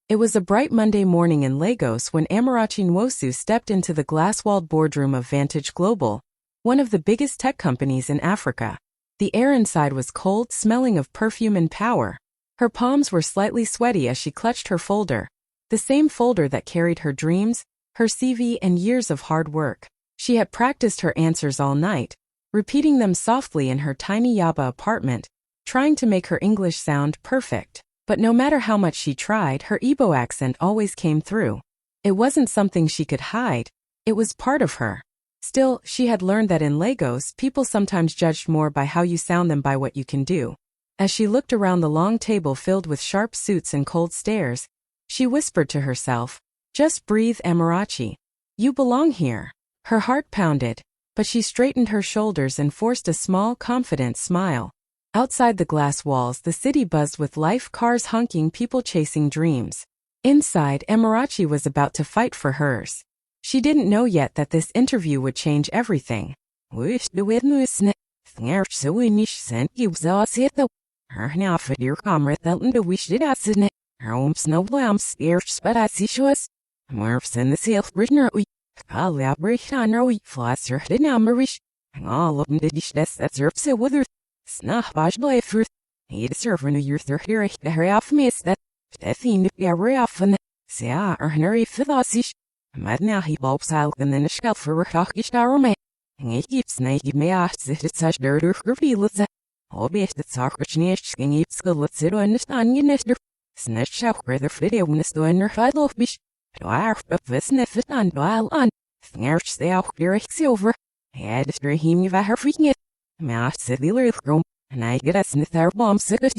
It was a bright Monday morning in Lagos when Amarachi Nwosu stepped into the glass-walled boardroom of Vantage Global, one of the biggest tech companies in Africa. The air inside was cold, smelling of perfume and power. Her palms were slightly sweaty as she clutched her folder, the same folder that carried her dreams, her CV, and years of hard work. She had practiced her answers all night, repeating them softly in her tiny Yaba apartment, trying to make her English sound perfect. But no matter how much she tried, her Igbo accent always came through. It wasn't something she could hide, it was part of her. Still, she had learned that in Lagos, people sometimes judged more by how you sound than by what you can do. As she looked around the long table filled with sharp suits and cold stares, she whispered to herself, "Just breathe, Amarachi. You belong here." Her heart pounded, but she straightened her shoulders and forced a small, confident smile. Outside the glass walls, the city buzzed with life, cars honking, people chasing dreams. Inside, Amarachi was about to fight for hers. She didn't know yet that this interview would change everything. Snach bajloi fruit. He servant of your third the hurry off miss that. Stefin the often. Say, hurry for the sish. Mad now he bulbs out and then a scalp for a hawkish army. And he keeps naked me asked it such dirt or reveals. Albeit the sarcochnich skin eats the let's sit on the onion nester. Snatch out rather video when it's doing her fight off bish. Do I have a sniff it on while on. Snarch the out clear silver. I had to stray him if I her freaking it. Maar zit die luchtgroom, en hij gaat met haar bom zitten.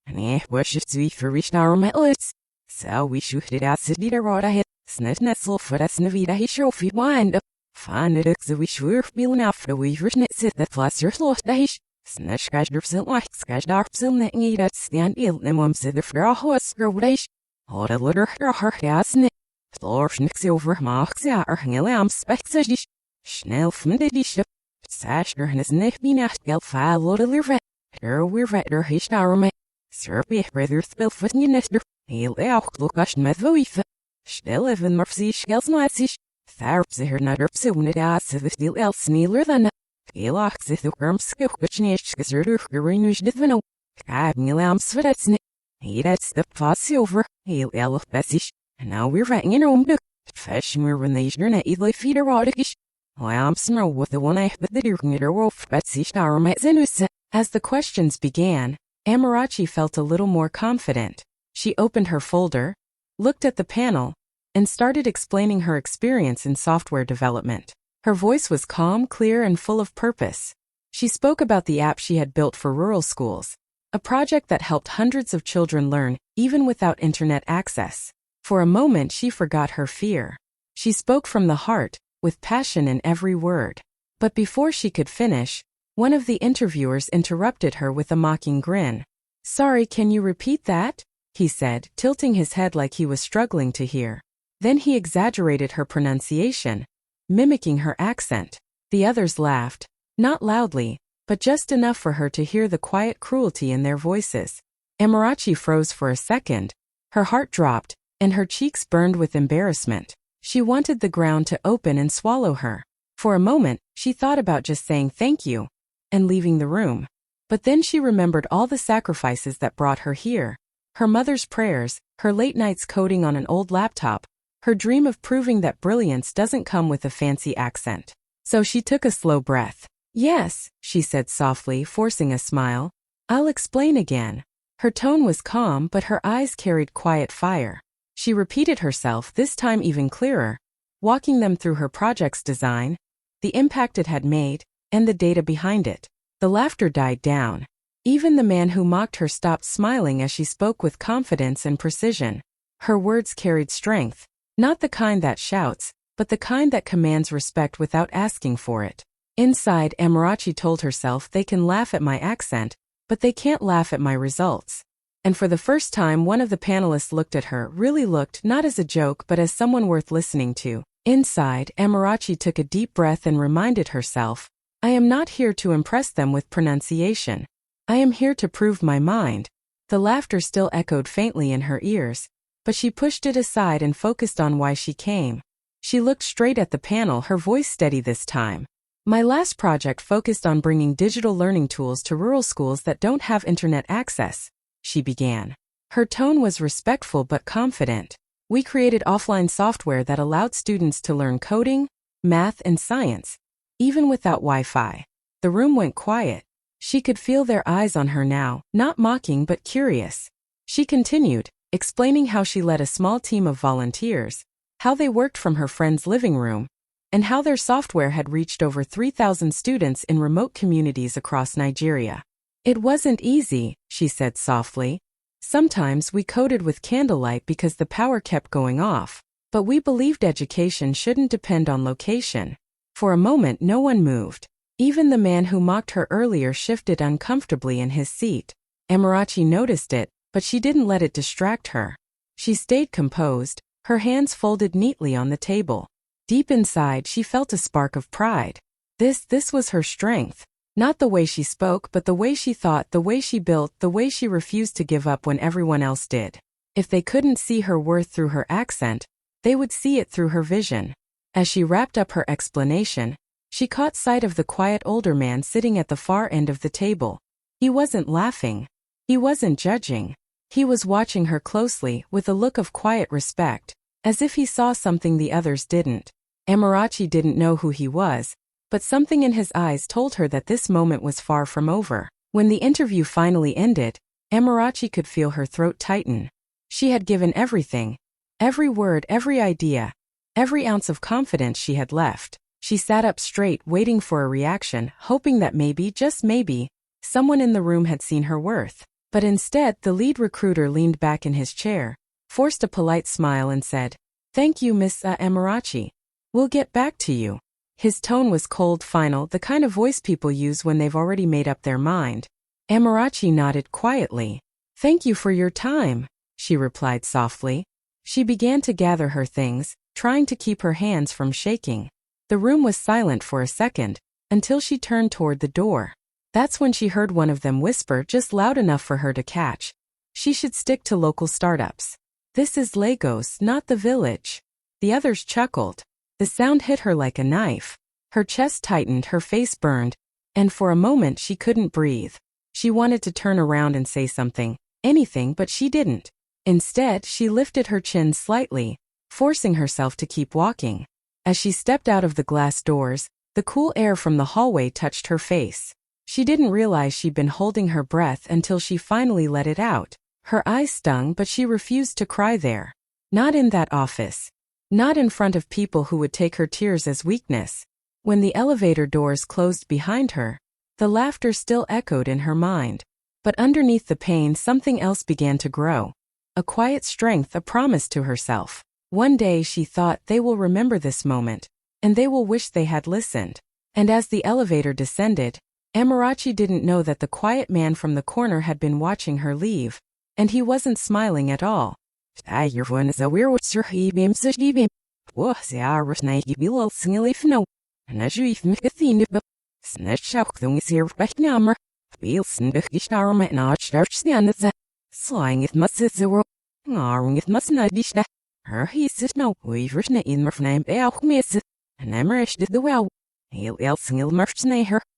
En hij was het zwie verwischt naar mijn lips. Zo we zochten dat ze die de rode het, snet net zo voor dat ze wieder hij schroefie wind up. Van het ook zo we schwurfbielen af de weavers net zit dat vlasser sloot dat is. Snet schijt er zil wacht, schijt daar zil net niet dat staan eel nem om ze de vrouw hoes groeis. Hoor de lutter er haar gas net. Floors niks over maak ze er hengel am spectjes. Snel van de disje. Sashner and his neck be not geld file loaded liver. We're vetter his army. Sir be brother spill foot in nester. He'll out look ash met voice. Still even more see shells nightsish. Tharps her nutter soon it ass if still else nealer than. He'll ox if the worm skip which nish gizzard greenwish did vino. Cab nilams for that's it. He that's the fuss over. He'll elf bessish. And now we're writing in home book. Fish more when they share net either feed or rodish. I'm snow with the one I but the deer wolf Betsy star my zenus. As the questions began, Amarachi felt a little more confident. She opened her folder, looked at the panel, and started explaining her experience in software development. Her voice was calm, clear, and full of purpose. She spoke about the app she had built for rural schools, a project that helped hundreds of children learn, even without internet access. For a moment, she forgot her fear. She spoke from the heart, with passion in every word. But before she could finish, one of the interviewers interrupted her with a mocking grin. "Sorry, can you repeat that?" he said, tilting his head like he was struggling to hear. Then he exaggerated her pronunciation, mimicking her accent. The others laughed, not loudly, but just enough for her to hear the quiet cruelty in their voices. Amarachi froze for a second, her heart dropped, and her cheeks burned with embarrassment. She wanted the ground to open and swallow her. For a moment, she thought about just saying thank you and leaving the room. But then she remembered all the sacrifices that brought her here. Her mother's prayers, her late nights coding on an old laptop, her dream of proving that brilliance doesn't come with a fancy accent. So she took a slow breath. "Yes," she said softly, forcing a smile. "I'll explain again." Her tone was calm, but her eyes carried quiet fire. She repeated herself, this time even clearer, walking them through her project's design, the impact it had made, and the data behind it. The laughter died down. Even the man who mocked her stopped smiling as she spoke with confidence and precision. Her words carried strength, not the kind that shouts, but the kind that commands respect without asking for it. Inside, Amarachi told herself, they can laugh at my accent, but they can't laugh at my results. And for the first time, one of the panelists looked at her, really looked, not as a joke but as someone worth listening to. Inside, Amarachi took a deep breath and reminded herself, I am not here to impress them with pronunciation. I am here to prove my mind. The laughter still echoed faintly in her ears, but she pushed it aside and focused on why she came. She looked straight at the panel, her voice steady this time. My last project focused on bringing digital learning tools to rural schools that don't have internet access, she began. Her tone was respectful but confident. We created offline software that allowed students to learn coding, math, and science, even without Wi-Fi. The room went quiet. She could feel their eyes on her now, not mocking but curious. She continued, explaining how she led a small team of volunteers, how they worked from her friend's living room, and how their software had reached over 3,000 students in remote communities across Nigeria. It wasn't easy, she said softly. Sometimes we coded with candlelight because the power kept going off, but we believed education shouldn't depend on location. For a moment no one moved. Even the man who mocked her earlier shifted uncomfortably in his seat. Amarachi noticed it, but she didn't let it distract her. She stayed composed, her hands folded neatly on the table. Deep inside she felt a spark of pride. This was her strength. Not the way she spoke, but the way she thought, the way she built, the way she refused to give up when everyone else did. If they couldn't see her worth through her accent, they would see it through her vision. As she wrapped up her explanation, she caught sight of the quiet older man sitting at the far end of the table. He wasn't laughing. He wasn't judging. He was watching her closely, with a look of quiet respect, as if he saw something the others didn't. Amarachi didn't know who he was, but something in his eyes told her that this moment was far from over. When the interview finally ended, Amarachi could feel her throat tighten. She had given everything. Every word, every idea, every ounce of confidence she had left. She sat up straight, waiting for a reaction, hoping that maybe, just maybe, someone in the room had seen her worth. But instead, the lead recruiter leaned back in his chair, forced a polite smile and said, "Thank you, Miss Amarachi. We'll get back to you." His tone was cold, final, the kind of voice people use when they've already made up their mind. Amarachi nodded quietly. "Thank you for your time," she replied softly. She began to gather her things, trying to keep her hands from shaking. The room was silent for a second, until she turned toward the door. That's when she heard one of them whisper just loud enough for her to catch. She should stick to local startups. This is Lagos, not the village. The others chuckled. The sound hit her like a knife. Her chest tightened, her face burned, and for a moment she couldn't breathe. She wanted to turn around and say something, anything, but she didn't. Instead, she lifted her chin slightly, forcing herself to keep walking. As she stepped out of the glass doors, the cool air from the hallway touched her face. She didn't realize she'd been holding her breath until she finally let it out. Her eyes stung, but she refused to cry there. Not in that office. Not in front of people who would take her tears as weakness. When the elevator doors closed behind her, the laughter still echoed in her mind. But underneath the pain, something else began to grow. A quiet strength, a promise to herself. One day, she thought, they will remember this moment, and they will wish they had listened. And as the elevator descended, Amarachi didn't know that the quiet man from the corner had been watching her leave, and he wasn't smiling at all.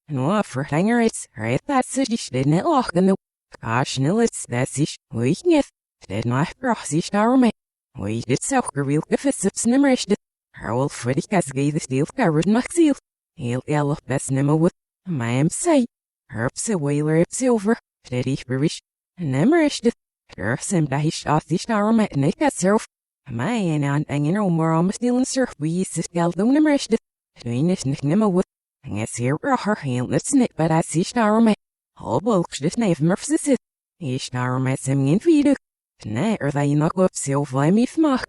No verhangers, right that's it, didn't it lock the gosh, nillets, that's it, weakness, did not process our mate. We did so, real if it's snimmerished. Her old Freddy has gave the steel carrot maxil. He'll yell best nimble with my am say. Herbs a whaler, it's over, did he berish, nimmerished. Her sim dahish off the star mate, Nick at self. My aunt and you know more almost stealing surf, we used to scale them nimmerished. Doing this nick nimble with. It's here her hand, let's nick, but I see star me. All bulks just knife murphs it. He star my sim in feed. Nay, or they knock up so fly me smack.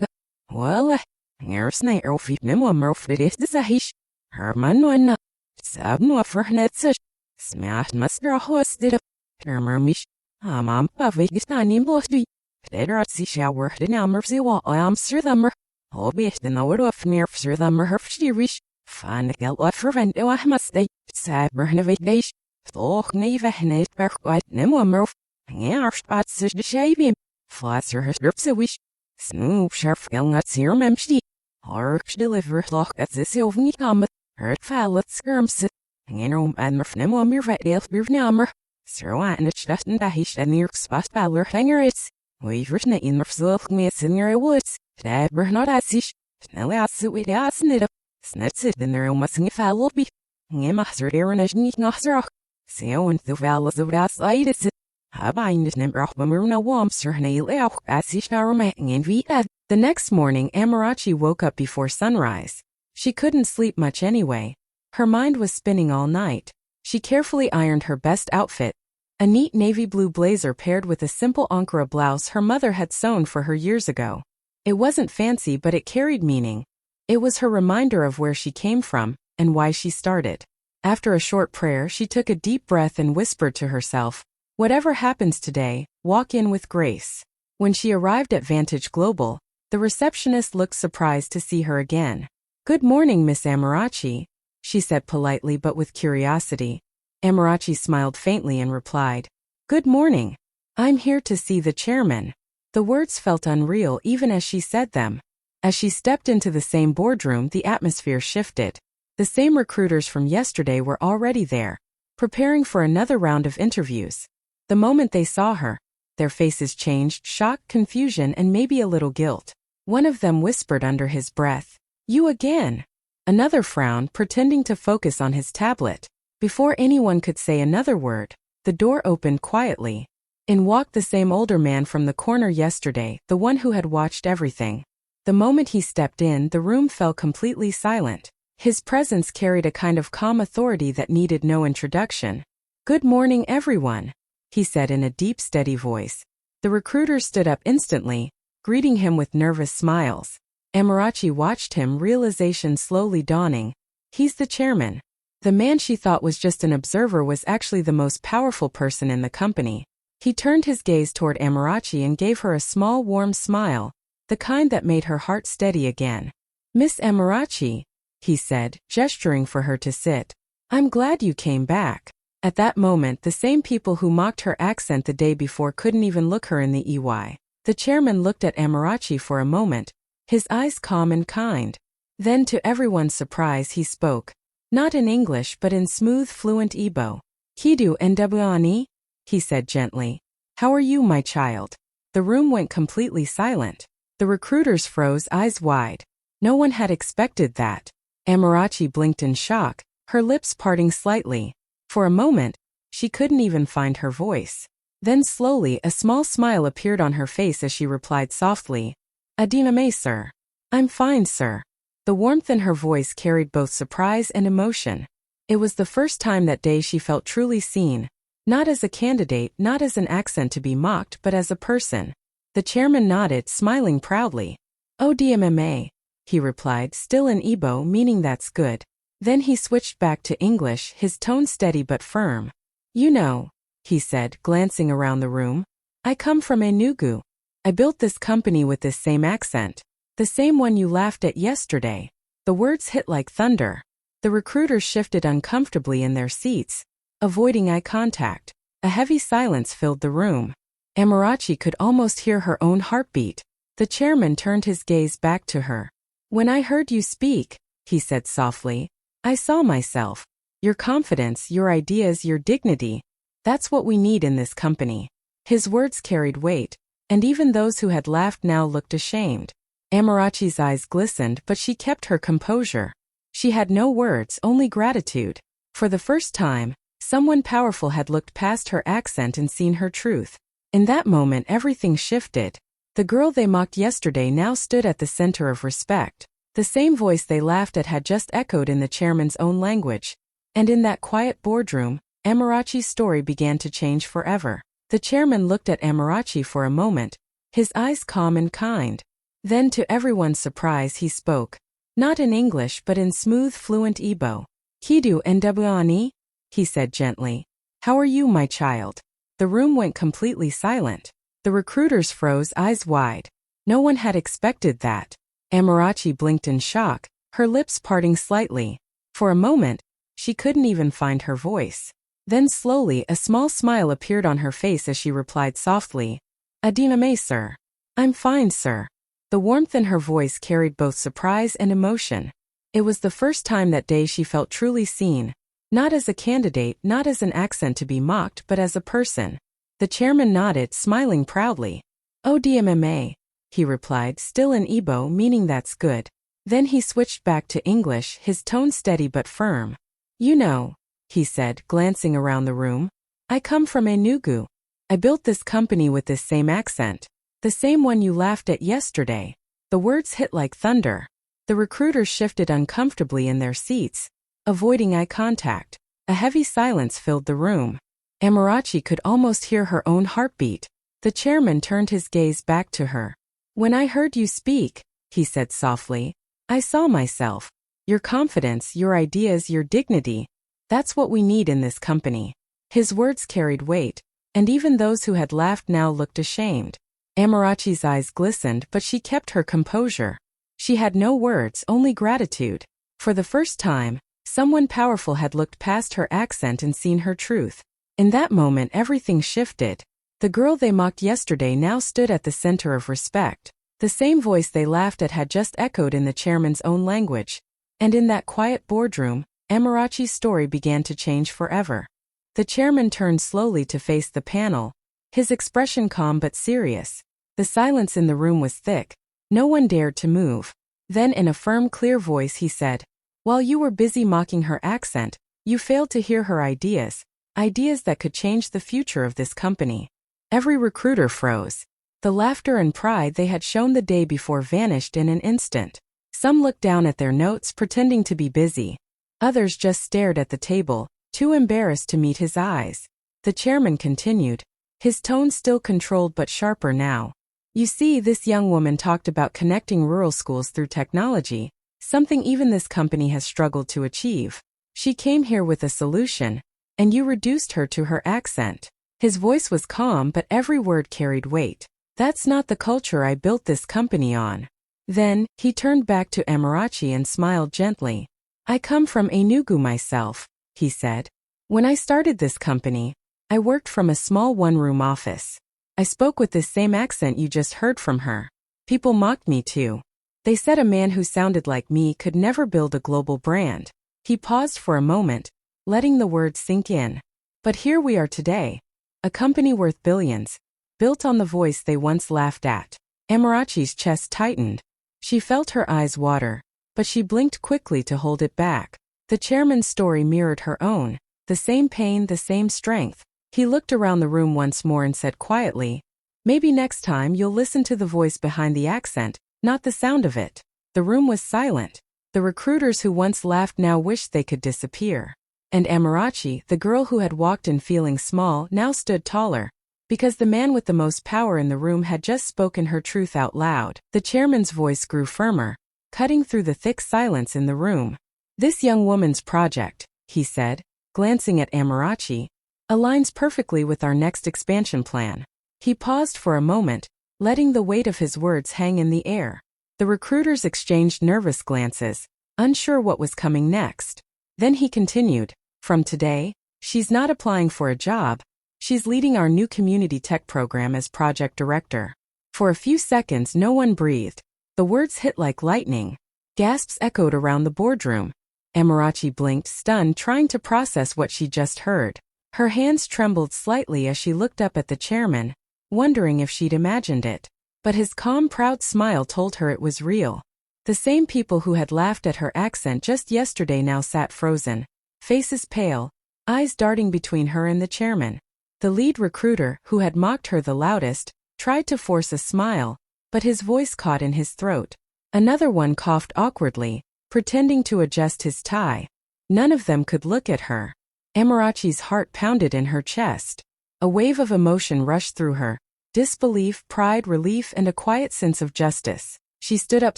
Well, here's nay, or feed me one murph, it is the sahish. Her man one. Sab no for net such. Smash must draw hosted. Termer mish. I'm puffy, standing blushly. Later at sea shower, the numbers you want, I'm sir thummer. All best in the word of near sir thummer, her fshirish. Fan geld wat verwend o ahmaste, saber neveish, toch neve hnet per quite nemmerf, ngaar spats de shavim, flasser her derpse wish, Snoop sharp at serum empty. Arch deliver lock at this ovni come. Hurt fallet skirms. Hanging and murfnemo mir vet elf birnammer. Sir Wan it shaften da hish and near spot baller hanger it's. We've written it in murfzulk me in your woods. Dabber not as ish. Snelly as it with as knit. Snets it in their own mustang fallow be. Master Aaron as neat noster. So and the valles of that side is it. I bind it number of Bamurna Wamps or nail out as he showermaking in Vita. The next morning, Amarachi woke up before sunrise. She couldn't sleep much anyway. Her mind was spinning all night. She carefully ironed her best outfit, a neat navy blue blazer paired with a simple Ankara blouse her mother had sewn for her years ago. It wasn't fancy, but it carried meaning. It was her reminder of where she came from and why she started. After a short prayer, she took a deep breath and whispered to herself, "Whatever happens today, walk in with grace." When she arrived at Vantage Global, the receptionist looked surprised to see her again. "Good morning, Miss Amarachi," she said politely but with curiosity. Amarachi smiled faintly and replied, "Good morning. I'm here to see the chairman." The words felt unreal even as she said them. As she stepped into the same boardroom, the atmosphere shifted. The same recruiters from yesterday were already there, preparing for another round of interviews. The moment they saw her, their faces changed, shock, confusion, and maybe a little guilt. One of them whispered under his breath, "You again." Another frowned, pretending to focus on his tablet. Before anyone could say another word, the door opened quietly. In walked the same older man from the corner yesterday, the one who had watched everything. The moment he stepped in, the room fell completely silent. His presence carried a kind of calm authority that needed no introduction. "Good morning, everyone," he said in a deep, steady voice. The recruiters stood up instantly, greeting him with nervous smiles. Amarachi watched him, realization slowly dawning. He's the chairman. The man she thought was just an observer was actually the most powerful person in the company. He turned his gaze toward Amarachi and gave her a small, warm smile, the kind that made her heart steady again. "Miss Amarachi," he said, gesturing for her to sit. "I'm glad you came back." At that moment, the same people who mocked her accent the day before couldn't even look her in the eye. The chairman looked at Amarachi for a moment, his eyes calm and kind. Then, to everyone's surprise, he spoke. Not in English but in smooth, fluent Igbo. "Kidu Ndebwani," he said gently. "How are you, my child?" The room went completely silent. The recruiters froze, eyes wide. No one had expected that. Amarachi blinked in shock, her lips parting slightly. For a moment, she couldn't even find her voice. Then slowly, a small smile appeared on her face as she replied softly, "Adiname, sir." "I'm fine, sir." The warmth in her voice carried both surprise and emotion. It was the first time that day she felt truly seen, not as a candidate, not as an accent to be mocked, but as a person. The chairman nodded, smiling proudly. "Oh, DMMA," he replied, still in Igbo, meaning that's good. Then he switched back to English, his tone steady but firm. "You know," he said, glancing around the room, "I come from Enugu. I built this company with this same accent. The same one you laughed at yesterday." The words hit like thunder. The recruiters shifted uncomfortably in their seats, avoiding eye contact. A heavy silence filled the room. Amarachi could almost hear her own heartbeat. The chairman turned his gaze back to her. "When I heard you speak," he said softly, "I saw myself. Your confidence, your ideas, your dignity. That's what we need in this company." His words carried weight, and even those who had laughed now looked ashamed. Amarachi's eyes glistened, but she kept her composure. She had no words, only gratitude. For the first time, someone powerful had looked past her accent and seen her truth. In that moment, everything shifted. The girl they mocked yesterday now stood at the center of respect. The same voice they laughed at had just echoed in the chairman's own language. And in that quiet boardroom, Amarachi's story began to change forever. The chairman looked at Amarachi for a moment, his eyes calm and kind. Then, to everyone's surprise, he spoke. Not in English but in smooth, fluent Igbo. "Kidu Ndebwani," he said gently. "How are you, my child?" The room went completely silent. The recruiters froze, eyes wide. No one had expected that. Amarachi blinked in shock, her lips parting slightly. For a moment, she couldn't even find her voice. Then slowly, a small smile appeared on her face as she replied softly, "Adiname, sir." "I'm fine, sir." The warmth in her voice carried both surprise and emotion. It was the first time that day she felt truly seen, not as a candidate, not as an accent to be mocked, but as a person. The chairman nodded, smiling proudly. "ODMMA," he replied, still in Igbo, meaning that's good. Then he switched back to English, his tone steady but firm. "You know," he said, glancing around the room, "I come from Enugu. I built this company with this same accent. The same one you laughed at yesterday." The words hit like thunder. The recruiters shifted uncomfortably in their seats, avoiding eye contact. A heavy silence filled the room. Amarachi could almost hear her own heartbeat. The chairman turned his gaze back to her. "When I heard you speak," he said softly, "I saw myself. Your confidence, your ideas, your dignity. That's what we need in this company." His words carried weight, and even those who had laughed now looked ashamed. Amarachi's eyes glistened, but she kept her composure. She had no words, only gratitude. For the first time, someone powerful had looked past her accent and seen her truth. In that moment everything shifted. The girl they mocked yesterday now stood at the center of respect. The same voice they laughed at had just echoed in the chairman's own language. And in that quiet boardroom, Amarachi's story began to change forever. The chairman turned slowly to face the panel, his expression calm but serious. The silence in the room was thick. No one dared to move. Then in a firm, clear voice he said, "While you were busy mocking her accent, you failed to hear her ideas. Ideas that could change the future of this company." Every recruiter froze. The laughter and pride they had shown the day before vanished in an instant. Some looked down at their notes, pretending to be busy. Others just stared at the table, too embarrassed to meet his eyes. The chairman continued, his tone still controlled but sharper now. "You see, this young woman talked about connecting rural schools through technology, something even this company has struggled to achieve. She came here with a solution, and you reduced her to her accent." His voice was calm, but every word carried weight. "That's not the culture I built this company on." Then, he turned back to Amarachi and smiled gently. "I come from Enugu myself," he said. "When I started this company, I worked from a small one-room office. I spoke with this same accent you just heard from her. People mocked me too. They said a man who sounded like me could never build a global brand." He paused for a moment, letting the words sink in. "But here we are today. A company worth billions, built on the voice they once laughed at." Amarachi's chest tightened. She felt her eyes water, but she blinked quickly to hold it back. The chairman's story mirrored her own, the same pain, the same strength. He looked around the room once more and said quietly, "Maybe next time you'll listen to the voice behind the accent, not the sound of it." The room was silent. The recruiters who once laughed now wished they could disappear. And Amarachi, the girl who had walked in feeling small, now stood taller, because the man with the most power in the room had just spoken her truth out loud. The chairman's voice grew firmer, cutting through the thick silence in the room. "This young woman's project," he said, glancing at Amarachi, "aligns perfectly with our next expansion plan." He paused for a moment, letting the weight of his words hang in the air. The recruiters exchanged nervous glances, unsure what was coming next. Then he continued, "From today, she's not applying for a job. She's leading our new community tech program as project director." For a few seconds no one breathed. The words hit like lightning. Gasps echoed around the boardroom. Amarachi blinked, stunned, trying to process what she just heard. Her hands trembled slightly as she looked up at the chairman, wondering if she'd imagined it. But his calm, proud smile told her it was real. The same people who had laughed at her accent just yesterday now sat frozen, faces pale, eyes darting between her and the chairman. The lead recruiter, who had mocked her the loudest, tried to force a smile, but his voice caught in his throat. Another one coughed awkwardly, pretending to adjust his tie. None of them could look at her. Amarachi's heart pounded in her chest. A wave of emotion rushed through her, disbelief, pride, relief, and a quiet sense of justice. She stood up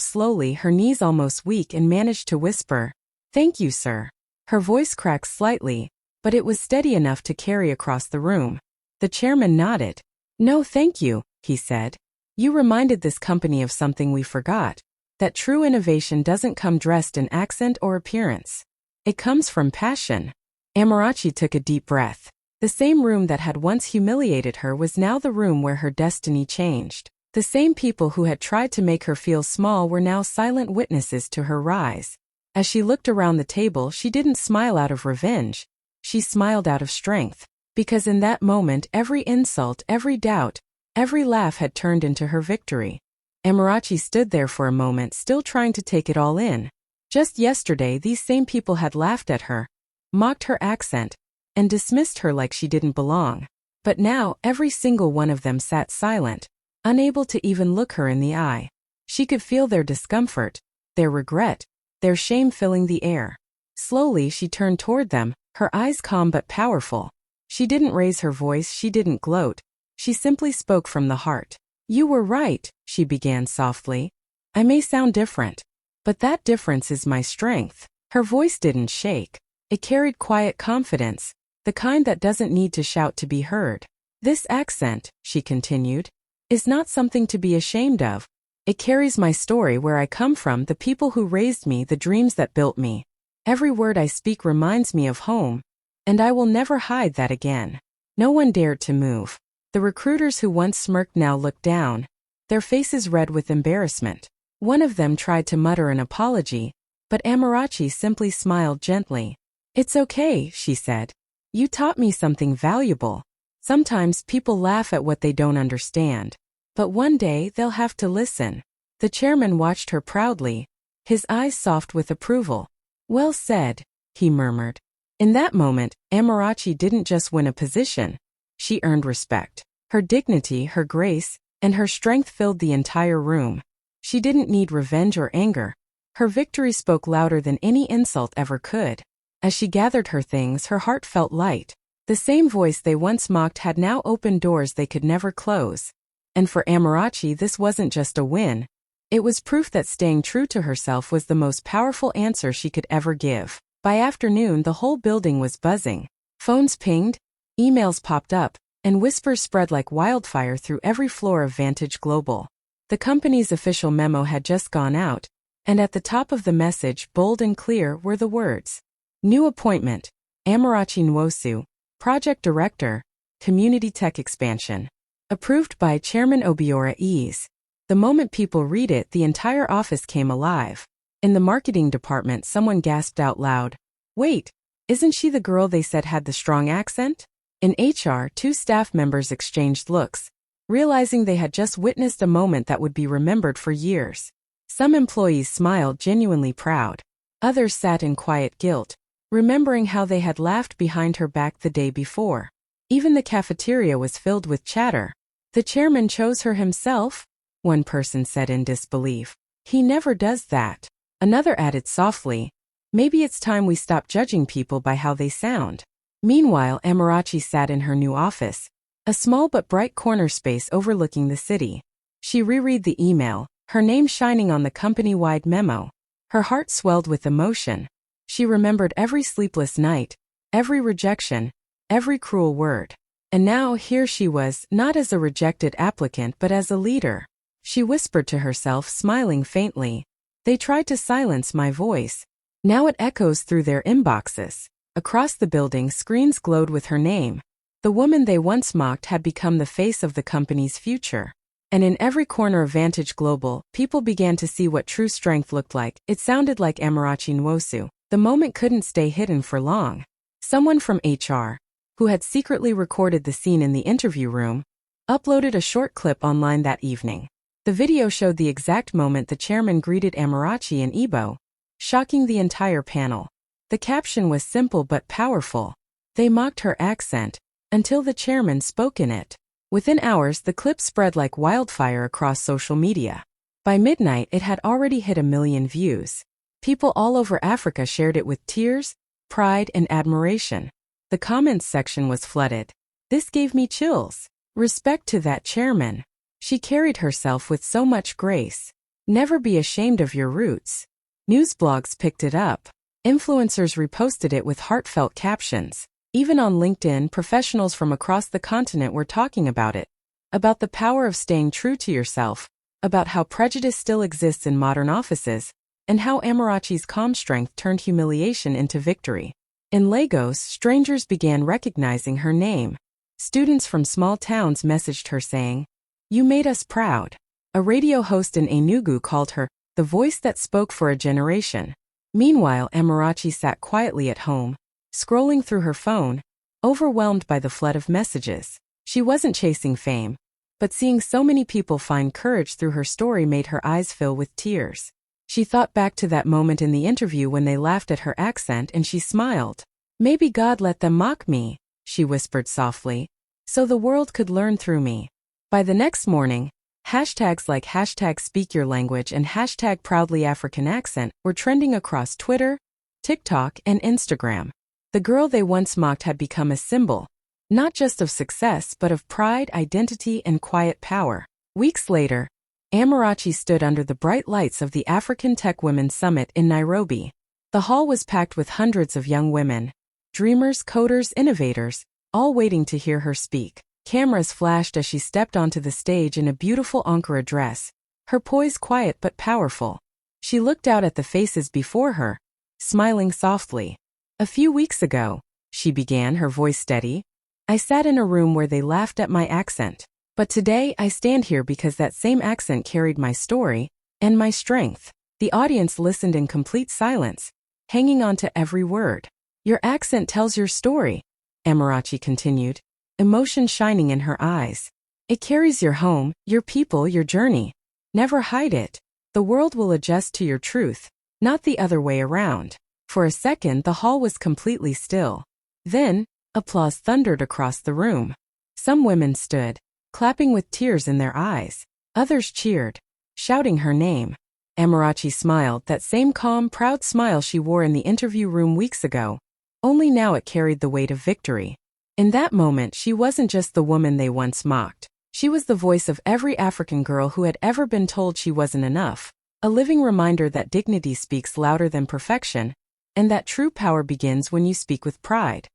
slowly, her knees almost weak, and managed to whisper, "Thank you, sir." Her voice cracked slightly, but it was steady enough to carry across the room. The chairman nodded. "No, thank you," he said. "You reminded this company of something we forgot. That true innovation doesn't come dressed in accent or appearance. It comes from passion." Amarachi took a deep breath. The same room that had once humiliated her was now the room where her destiny changed. The same people who had tried to make her feel small were now silent witnesses to her rise. As she looked around the table, she didn't smile out of revenge. She smiled out of strength. Because in that moment, every insult, every doubt, every laugh had turned into her victory. Amarachi stood there for a moment, still trying to take it all in. Just yesterday, these same people had laughed at her, mocked her accent, and dismissed her like she didn't belong. But now, every single one of them sat silent, unable to even look her in the eye. She could feel their discomfort, their regret, their shame filling the air. Slowly, she turned toward them, her eyes calm but powerful. She didn't raise her voice, she didn't gloat. She simply spoke from the heart. "You were right," she began softly. "I may sound different, but that difference is my strength." Her voice didn't shake. It carried quiet confidence, the kind that doesn't need to shout to be heard. "This accent," she continued, "is not something to be ashamed of. It carries my story, where I come from, the people who raised me, the dreams that built me. Every word I speak reminds me of home, and I will never hide that again." No one dared to move. The recruiters who once smirked now looked down, their faces red with embarrassment. One of them tried to mutter an apology, but Amarachi simply smiled gently. "It's okay," she said. "You taught me something valuable. Sometimes people laugh at what they don't understand, but one day they'll have to listen." The chairman watched her proudly, his eyes soft with approval. "Well said," he murmured. In that moment, Amarachi didn't just win a position. She earned respect. Her dignity, her grace, and her strength filled the entire room. She didn't need revenge or anger. Her victory spoke louder than any insult ever could. As she gathered her things, her heart felt light. The same voice they once mocked had now opened doors they could never close. And for Amarachi, this wasn't just a win. It was proof that staying true to herself was the most powerful answer she could ever give. By afternoon, the whole building was buzzing. Phones pinged, emails popped up, and whispers spread like wildfire through every floor of Vantage Global. The company's official memo had just gone out, and at the top of the message, bold and clear, were the words: "New appointment, Amarachi Nwosu, Project Director, Community Tech Expansion. Approved by Chairman Obiora Ease." The moment people read it, the entire office came alive. In the marketing department, someone gasped out loud, "Wait, isn't she the girl they said had the strong accent?" In HR, two staff members exchanged looks, realizing they had just witnessed a moment that would be remembered for years. Some employees smiled, genuinely proud. Others sat in quiet guilt, remembering how they had laughed behind her back the day before. Even the cafeteria was filled with chatter. "The chairman chose her himself?" one person said in disbelief. "He never does that." Another added softly, "Maybe it's time we stop judging people by how they sound." Meanwhile, Amarachi sat in her new office, a small but bright corner space overlooking the city. She reread the email, her name shining on the company-wide memo. Her heart swelled with emotion. She remembered every sleepless night, every rejection, every cruel word. And now here she was, not as a rejected applicant but as a leader. She whispered to herself, smiling faintly, "They tried to silence my voice. Now it echoes through their inboxes." Across the building, screens glowed with her name. The woman they once mocked had become the face of the company's future. And in every corner of Vantage Global, people began to see what true strength looked like. It sounded like Amarachi Nwosu. The moment couldn't stay hidden for long. Someone from HR, who had secretly recorded the scene in the interview room, uploaded a short clip online that evening. The video showed the exact moment the chairman greeted Amarachi and EBO, shocking the entire panel. The caption was simple but powerful. They mocked her accent, until the chairman spoke in it. Within hours, the clip spread like wildfire across social media. By midnight, it had already hit 1 million views. People all over Africa shared it with tears, pride, and admiration. The comments section was flooded. "This gave me chills. Respect to that chairman. She carried herself with so much grace. Never be ashamed of your roots." News blogs picked it up. Influencers reposted it with heartfelt captions. Even on LinkedIn, professionals from across the continent were talking about it. About the power of staying true to yourself, about how prejudice still exists in modern offices, and how Amarachi's calm strength turned humiliation into victory. In Lagos, strangers began recognizing her name. Students from small towns messaged her saying, You made us proud. A radio host in Enugu called her the voice that spoke for a generation. Meanwhile, Amarachi sat quietly at home, scrolling through her phone, overwhelmed by the flood of messages. She wasn't chasing fame, but seeing so many people find courage through her story made her eyes fill with tears. She thought back to that moment in the interview when they laughed at her accent and she smiled. Maybe God let them mock me, she whispered softly, so the world could learn through me. By the next morning, hashtags like #SpeakYourLanguage and #ProudlyAfricanAccent were trending across Twitter, TikTok, and Instagram. The girl they once mocked had become a symbol, not just of success but of pride, identity, and quiet power. Weeks later, Amarachi stood under the bright lights of the African Tech Women's Summit in Nairobi. The hall was packed with hundreds of young women, dreamers, coders, innovators, all waiting to hear her speak. Cameras flashed as she stepped onto the stage in a beautiful Ankara dress, her poise quiet but powerful. She looked out at the faces before her, smiling softly. A few weeks ago, she began, her voice steady, I sat in a room where they laughed at my accent. But today I stand here because that same accent carried my story and my strength. The audience listened in complete silence, hanging on to every word. Your accent tells your story, Amarachi continued, emotion shining in her eyes. It carries your home, your people, your journey. Never hide it. The world will adjust to your truth, not the other way around. For a second, the hall was completely still. Then, applause thundered across the room. Some women stood, clapping with tears in their eyes. Others cheered, shouting her name. Amarachi smiled, that same calm, proud smile she wore in the interview room weeks ago. Only now it carried the weight of victory. In that moment, she wasn't just the woman they once mocked. She was the voice of every African girl who had ever been told she wasn't enough. A living reminder that dignity speaks louder than perfection, and that true power begins when you speak with pride.